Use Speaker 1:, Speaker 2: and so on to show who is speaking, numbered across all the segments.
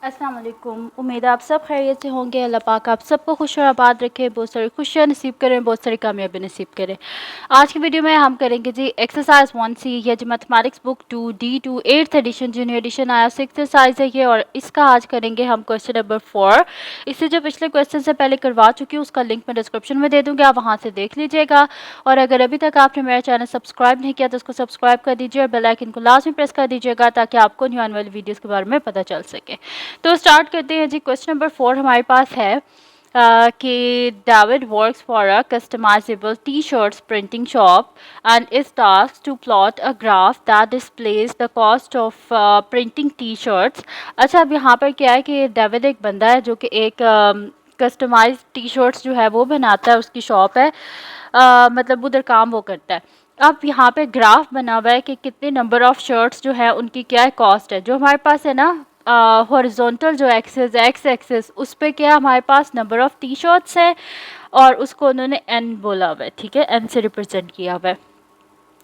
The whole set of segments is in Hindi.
Speaker 1: अस्सलाम वालेकुम। उम्मीद है आप सब खैरियत से होंगे। अल्लाह पाक आप सबको खुश और आबाद रखे, बहुत सारी खुशियाँ नसीब करें, बहुत सारी कामयाबी नसीब करें। आज की वीडियो में हम करेंगे जी एक्सरसाइज 1C, ये जो mathematics book 2D2 8th edition junior edition आया 6 एक्सरसाइज है ये, और इसका आज करेंगे हम क्वेश्चन नंबर 4। इससे जो पिछले क्वेश्चन से पहले करवा चुकी हूँ उसका लिंक मैं डिस्क्रिप्शन में दे दूँगी, आप वहाँ से देख लीजिएगा। और अगर अभी तक आपने मेरा चैनल सब्सक्राइब नहीं किया तो उसको सब्सक्राइब कर दीजिए और बेल आइकन को लाजमी प्रेस कर दीजिएगा ताकि आपको न्यू आने वाली वीडियोज़ के बारे में पता चल सके। तो स्टार्ट करते हैं जी। क्वेश्चन नंबर 4 हमारे पास है कि David works for a customisable T shirts printing shop and is task to plot a graph that displays the cost of printing T shirts. अच्छा, अब यहाँ पर क्या है कि डेविड एक बंदा है जो कि एक कस्टमाइज टी शर्ट्स जो है वो बनाता है, उसकी शॉप है, मतलब उधर काम वो करता है। अब यहाँ पे ग्राफ बना हुआ है कि कितने नंबर ऑफ शर्ट्स जो है उनकी क्या है कॉस्ट है। जो हमारे पास है ना हॉरिजॉन्टल जो एक्सेस एक्स एक्सेस उस पे क्या हमारे पास नंबर ऑफ टी शर्ट्स है और उसको उन्होंने एन बोला हुआ है, ठीक है, एन से रिप्रेजेंट किया हुआ है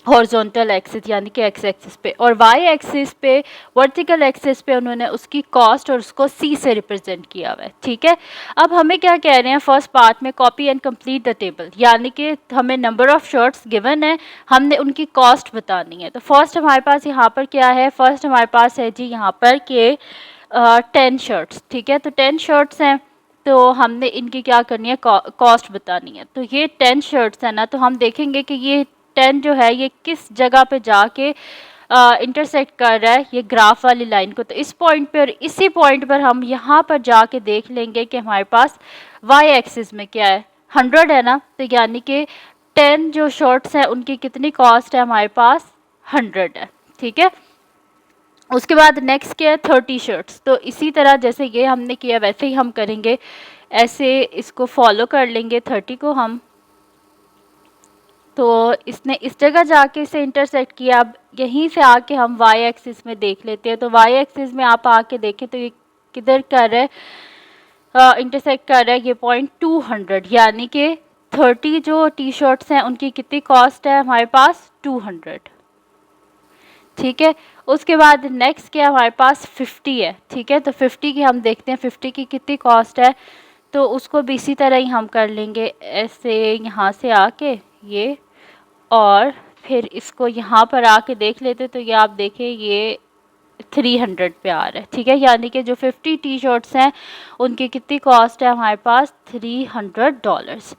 Speaker 1: हॉरिजॉन्टल एक्सिस यानी कि एक्स एक्सिस पे, और वाई एक्सिस पे वर्टिकल एक्सिस पे उन्होंने उसकी कॉस्ट और उसको सी से रिप्रेजेंट किया हुआ है, ठीक है। अब हमें क्या कह रहे हैं फर्स्ट पार्ट में, copy and complete the table, यानी कि हमें नंबर ऑफ शर्ट्स गिवन है, हमने उनकी कॉस्ट बतानी है। तो फर्स्ट हमारे पास यहाँ पर क्या है, फर्स्ट हमारे पास है जी यहाँ पर कि 10 शर्ट्स, ठीक है। तो 10 शर्ट्स हैं तो हमने इनकी क्या करनी है कॉस्ट बतानी है। तो ये 10 शर्ट्स है ना, तो हम देखेंगे कि ये 10 जो है ये किस जगह पे जाके इंटरसेक्ट कर रहा है ये ग्राफ वाली लाइन को। तो इस पॉइंट पे और इसी पॉइंट पर हम यहाँ पर जाके देख लेंगे कि हमारे पास वाई एक्सिस में क्या है, 100 है ना, तो यानी कि 10 जो शर्ट्स हैं उनकी कितनी कॉस्ट है हमारे पास 100 है, ठीक है। उसके बाद नेक्स्ट क्या है 30 शर्ट्स। तो इसी तरह जैसे ये हमने किया वैसे ही हम करेंगे, ऐसे इसको फॉलो कर लेंगे 30 को हम। तो इसने इस जगह जाके इसे इंटरसेक्ट किया, अब यहीं से आके हम वाई एक्सिस में देख लेते हैं। तो वाई एक्सिस में आप आके देखें तो ये किधर कर रहा है, इंटरसेक्ट कर रहा है ये पॉइंट 200, यानी कि 30 जो टी शर्ट्स हैं उनकी कितनी कॉस्ट है हमारे पास 200, ठीक है। उसके बाद नेक्स्ट क्या हमारे पास 50 है, ठीक है। तो 50 की हम देखते हैं 50 की कितनी कॉस्ट है, तो उसको भी इसी तरह ही हम कर लेंगे, ऐसे यहाँ से आके ये, और फिर इसको यहाँ पर आके देख लेते तो ये आप देखें ये 300 पे आ रहा है, ठीक है। यानी कि जो 50 टी शर्ट्स हैं उनकी कितनी कॉस्ट है हमारे पास $300।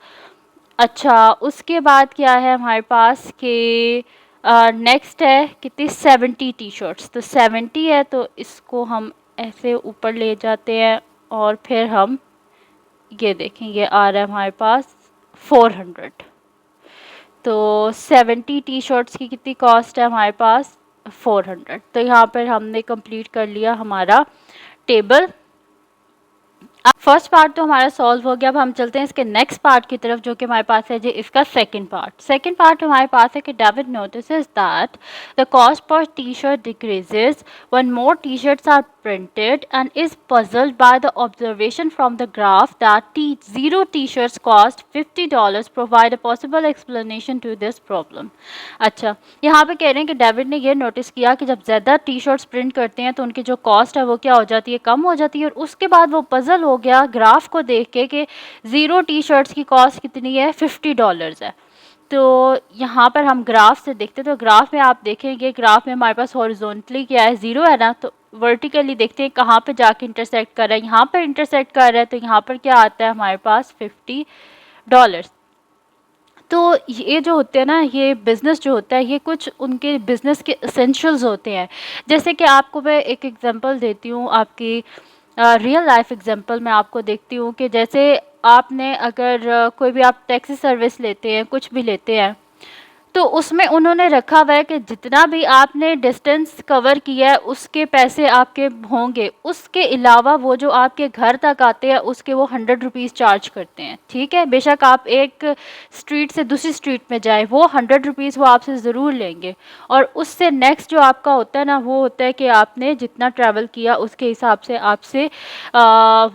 Speaker 1: अच्छा, उसके बाद क्या है हमारे पास कि नेक्स्ट है कितनी 70 टी शर्ट्स। तो 70 है तो इसको हम ऐसे ऊपर ले जाते हैं और फिर हम ये देखें ये आ रहा है हमारे पास 400। तो 70 टी शर्ट्स की कितनी कॉस्ट है हमारे पास 400। तो यहाँ पर हमने कंप्लीट कर लिया हमारा टेबल। अब फर्स्ट पार्ट तो हमारा सॉल्व हो गया। अब हम चलते हैं इसके नेक्स्ट पार्ट की तरफ जो कि हमारे पास है जी इसका सेकंड पार्ट। सेकंड पार्ट हमारे पास है कि David notices that the cost per T shirt decreases when more T shirts are printed and is puzzled by the observation from the graph that zero t-shirts cost $50. Provide a possible explanation to this problem। अच्छा, यहाँ पे कह रहे हैं कि डेविड ने ये नोटिस किया कि जब ज़्यादा टी शर्ट्स प्रिंट करते हैं तो उनकी जो कॉस्ट है वो क्या हो जाती है, कम हो जाती है। और उसके बाद वो पजल हो गया ग्राफ को देख के कि ज़ीरो टी शर्ट्स की कॉस्ट कितनी है $50 है। तो यहाँ पर हम ग्राफ से देखते हैं, तो ग्राफ में आप देखेंगे ग्राफ में हमारे पास हॉरिजॉन्टली क्या है ज़ीरो है ना, तो वर्टिकली देखते हैं कहाँ पे जाके इंटरसेक्ट कर रहा है, यहाँ पर इंटरसेक्ट कर रहा है। तो यहाँ पर क्या आता है हमारे पास $50। तो ये जो होते हैं ना ये बिज़नेस जो होता है ये कुछ उनके बिज़नेस के एसेंशियल्स होते हैं। जैसे कि आपको मैं एक एग्जांपल देती हूँ, आपकी रियल लाइफ एग्जांपल मैं आपको देखती हूँ कि जैसे आपने अगर कोई भी आप टैक्सी सर्विस लेते हैं, कुछ भी लेते हैं, तो उसमें उन्होंने रखा हुआ है कि जितना भी आपने डिस्टेंस कवर किया है उसके पैसे आपके होंगे, उसके अलावा वो जो आपके घर तक आते हैं उसके वो 100 रुपीज़ चार्ज करते हैं, ठीक है। बेशक आप एक स्ट्रीट से दूसरी स्ट्रीट में जाएं वो 100 रुपीज़ वो आपसे ज़रूर लेंगे। और उससे नेक्स्ट जो आपका होता है ना वो होता है कि आपने जितना ट्रैवल किया उसके हिसाब से आपसे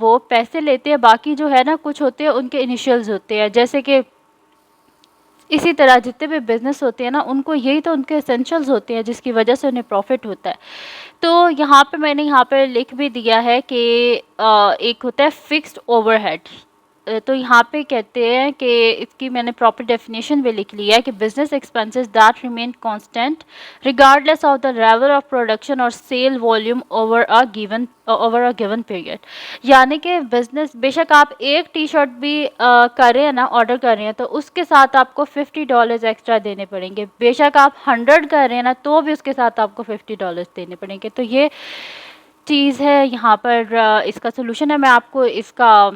Speaker 1: वो पैसे लेते हैं। बाकी जो है ना कुछ होते हैं उनके इनिशियल्स होते हैं, जैसे कि इसी तरह जितने भी बिज़नेस होते हैं ना, उनको यही तो उनके एसेंशियल्स होते हैं जिसकी वजह से उन्हें प्रॉफिट होता है। तो यहाँ पे मैंने यहाँ पे लिख भी दिया है कि एक होता है फिक्स्ड ओवरहेड। तो यहाँ पे कहते हैं कि इसकी मैंने प्रॉपर डेफिनेशन भी लिख लिया है कि business expenses that remain constant regardless of the level of production और sale volume over a given period. यानी कि बिजनेस बेशक आप एक टी शर्ट भी कर रहे हैं ना, ऑर्डर कर रहे हैं, तो उसके साथ आपको $50 एक्स्ट्रा देने पड़ेंगे। बेशक आप 100 कर रहे हैं ना, तो भी उसके साथ आपको $50 देने पड़ेंगे। तो ये चीज़ है यहाँ पर। इसका सोल्यूशन है, मैं आपको इसका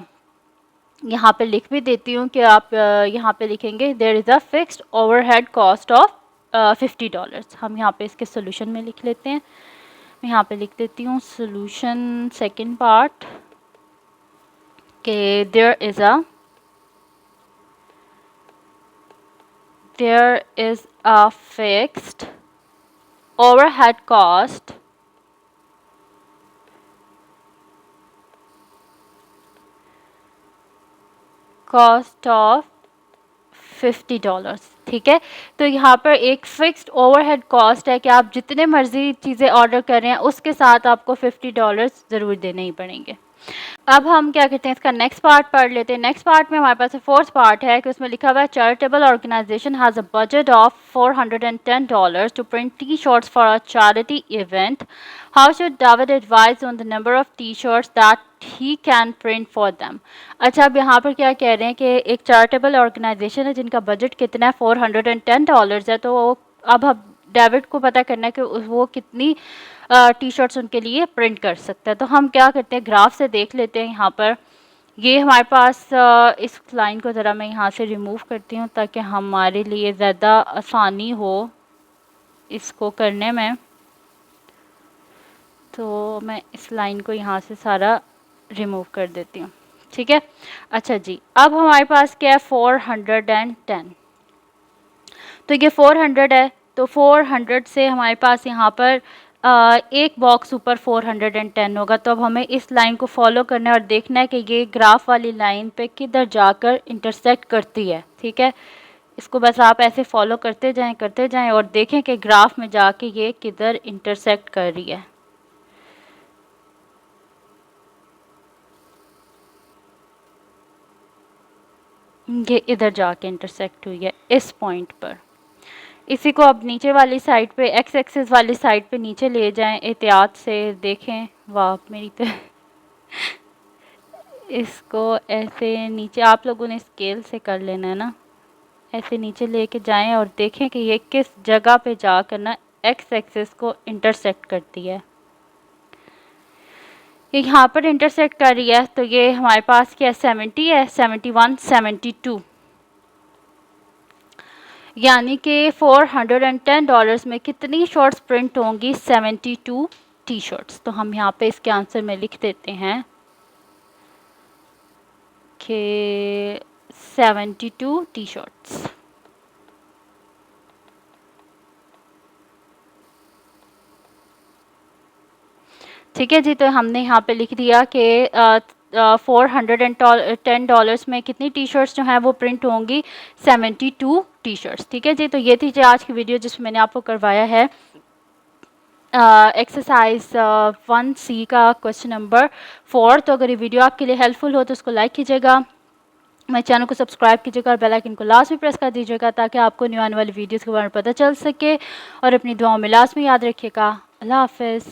Speaker 1: यहाँ पे लिख भी देती हूँ कि आप यहाँ पे लिखेंगे there is a fixed overhead cost of $50। हम यहाँ पे इसके सोल्यूशन में लिख लेते हैं। मैं यहाँ पे लिख देती हूँ सोल्यूशन सेकंड पार्ट के there is a fixed overhead cost of $50। ठीक है, तो यहाँ पर एक फिक्स्ड ओवरहेड कॉस्ट है कि आप जितने मर्जी चीज़ें ऑर्डर कर रहे हैं उसके साथ आपको $50 ज़रूर देने ही पड़ेंगे। अब हम क्या कहते हैं, इसका नेक्स्ट पार्ट पढ़ लेते हैं। नेक्स्ट पार्ट में हमारे पास फोर्थ पार्ट है कि उसमें लिखा हुआ है charitable organisation has a budget of $410 to print T shirts for a charity event. How should David advise on the number of T shirts that he can print for them. अच्छा, अब यहाँ पर क्या कह रहे हैं कि एक चैरिटेबल ऑर्गेनाइजेशन है जिनका बजट कितना है, $410 है। तो अब हम डेविड को पता करना है कि वो कितनी टी शर्ट्स उनके लिए प्रिंट कर सकता है। तो हम क्या करते हैं, ग्राफ से देख लेते हैं। यहाँ पर ये हमारे पास इस लाइन को ज़रा मैं यहाँ से रिमूव करती हूँ ताकि हमारे लिए ज़्यादा आसानी हो इसको करने में। तो मैं इस लाइन को यहाँ से सारा रिमूव कर देती हूँ। ठीक है, अच्छा जी, अब हमारे पास क्या है, 410। तो ये 400 है, तो 400 से हमारे पास यहाँ पर एक बॉक्स ऊपर 410 होगा। तो अब हमें इस लाइन को फॉलो करना है और देखना है कि ये ग्राफ वाली लाइन पे किधर जाकर इंटरसेक्ट करती है। ठीक है, इसको बस आप ऐसे फॉलो करते जाएं और देखें कि ग्राफ में जाके ये किधर इंटरसेक्ट कर रही है। ये इधर जाके इंटरसेक्ट हुई है इस पॉइंट पर। इसी को अब नीचे वाली साइड पे, एक्स एक्सिस वाली साइड पे नीचे ले जाएं, एहतियात से देखें। वाह, मेरी तो इसको ऐसे नीचे आप लोगों ने स्केल से कर लेना है ना, ऐसे नीचे लेके जाएं और देखें कि ये किस जगह पे जाकर ना एक्स एक्सिस को इंटरसेक्ट करती है। ये यहाँ पर इंटरसेक्ट कर रही है, तो ये हमारे पास क्या 70 है, 71, 72, यानी कि $410 में कितनी शर्ट्स प्रिंट होंगी, 72 टी शर्ट्स। तो हम यहाँ पे इसके आंसर में लिख देते हैं कि 72 टी शर्ट्स। ठीक है जी, तो हमने यहाँ पे लिख दिया कि $410 में कितनी टी शर्ट्स जो हैं वो प्रिंट होंगी, 72 टी शर्ट्स। ठीक है जी, तो ये थी जी आज की वीडियो जिसमें मैंने आपको करवाया है एक्सरसाइज 1C का क्वेश्चन नंबर 4। तो अगर ये वीडियो आपके लिए हेल्पफुल हो तो उसको लाइक कीजिएगा, मेरे चैनल को सब्सक्राइब कीजिएगा और बेल आइकन को लास्ट में प्रेस कर दीजिएगा ताकि आपको न्यू आने वाली वीडियोस के बारे में पता चल सके। और अपनी दुआओं में लास्ट में याद रखिएगा। अल्लाह हाफ़िज़।